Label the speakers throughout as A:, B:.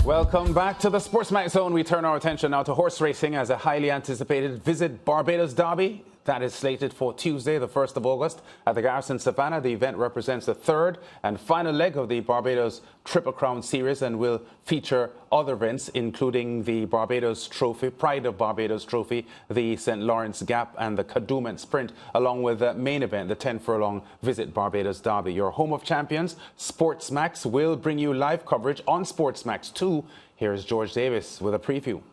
A: Welcome back to the SportsMax Zone. We turn our attention now to horse racing as a highly anticipated Visit Barbados Derby that is slated for Tuesday, the 1st of August at the Garrison Savannah. The event represents the third and final leg of the Barbados Triple Crown Series and will feature other events, including the Barbados Trophy, Pride of Barbados Trophy, the St. Lawrence Gap and the Kadooment Sprint, along with the main event, the 10 furlong Visit Barbados Derby. Your home of champions, SportsMax, will bring you live coverage on SportsMax 2. Here's George Davis with a preview.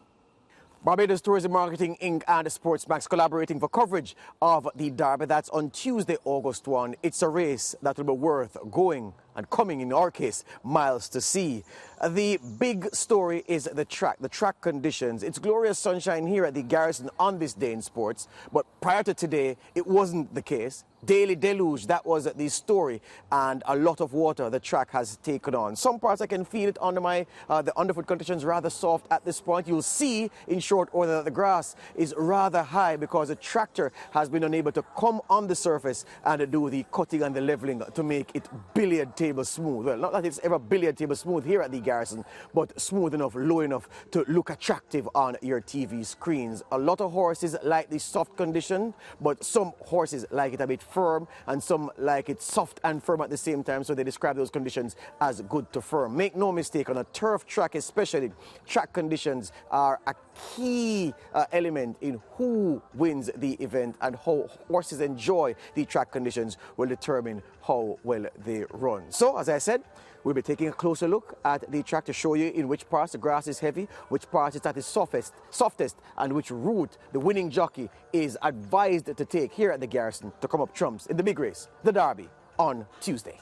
B: Barbados Tourism Marketing Inc. and SportsMax collaborating for coverage of the Derby. That's on Tuesday, August 1. It's a race that will be worth going and coming, in our case, miles to see. The big story is the track conditions. It's glorious sunshine here at the Garrison on this day in sports, but prior to today, it wasn't the case. Daily deluge, that was the story, and a lot of water the track has taken on. Some parts I can feel it under the underfoot conditions rather soft at this point. You'll see in short order that the grass is rather high because the tractor has been unable to come on the surface and do the cutting and the leveling to make it billiard table smooth. Well, not that it's ever billiard table smooth here at the Garrison, but smooth enough, low enough to look attractive on your TV screens. A lot of horses like the soft condition, but some horses like it a bit firm, and some like it soft and firm at the same time, so they describe those conditions as good to firm. Make no mistake, on a turf track especially, track conditions are a key element in who wins the event, and how horses enjoy the track conditions will determine how well they run. So, as I said, we'll be taking a closer look at the track to show you in which parts the grass is heavy, which parts it's at its softest, and which route the winning jockey is advised to take here at the Garrison to come up trumps in the big race, the Derby, on Tuesday.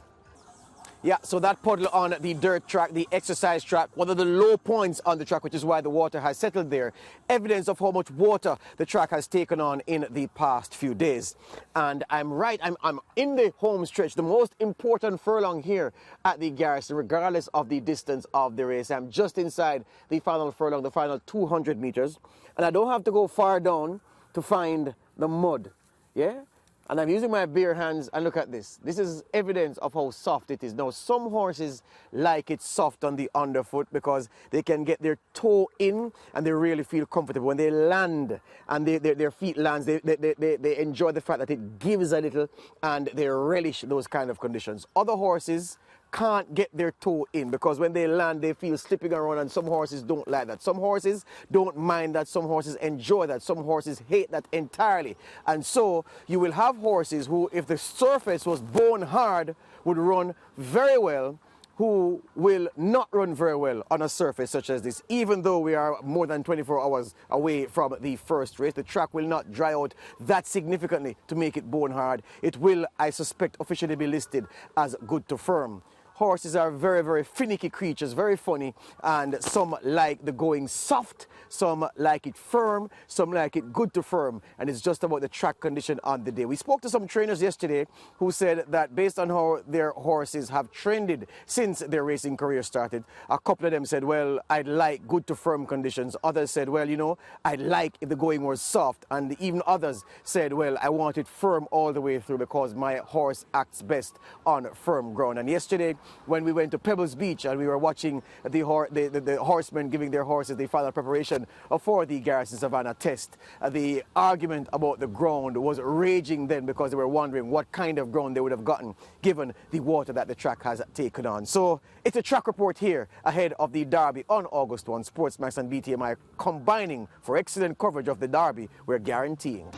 B: Yeah, so that puddle on the dirt track, the exercise track, one of the low points on the track, which is why the water has settled there. Evidence of how much water the track has taken on in the past few days. And I'm right, I'm in the home stretch, the most important furlong here at the Garrison, regardless of the distance of the race. I'm just inside the final furlong, the final 200 meters. And I don't have to go far down to find the mud, yeah? And I'm using my bare hands, and look at this. This is evidence of how soft it is. Now, some horses like it soft on the underfoot because they can get their toe in and they really feel comfortable. When they land and their feet lands, they enjoy the fact that it gives a little and they relish those kind of conditions. Other horses can't get their toe in because when they land they feel slipping around, and some horses don't like that. Some horses don't mind that, some horses enjoy that, some horses hate that entirely. And so you will have horses who, if the surface was bone hard, would run very well, who will not run very well on a surface such as this. Even though we are more than 24 hours away from the first race, the track will not dry out that significantly to make it bone hard. It will, I suspect, officially be listed as good to firm. Horses are very, very finicky creatures, very funny, and some like the going soft, some like it firm, some like it good to firm, and it's just about the track condition on the day. We spoke to some trainers yesterday who said that based on how their horses have trended since their racing career started, a couple of them said, well, I'd like good to firm conditions. Others said, well, you know, I'd like if the going was soft, and even others said, well, I want it firm all the way through because my horse acts best on firm ground. And yesterday, when we went to Pebbles Beach and we were watching the horsemen giving their horses the final preparation for the Garrison Savannah test, the argument about the ground was raging then because they were wondering what kind of ground they would have gotten given the water that the track has taken on. So it's a track report here ahead of the Derby on August 1. SportsMax and BTMI combining for excellent coverage of the Derby, we're guaranteeing.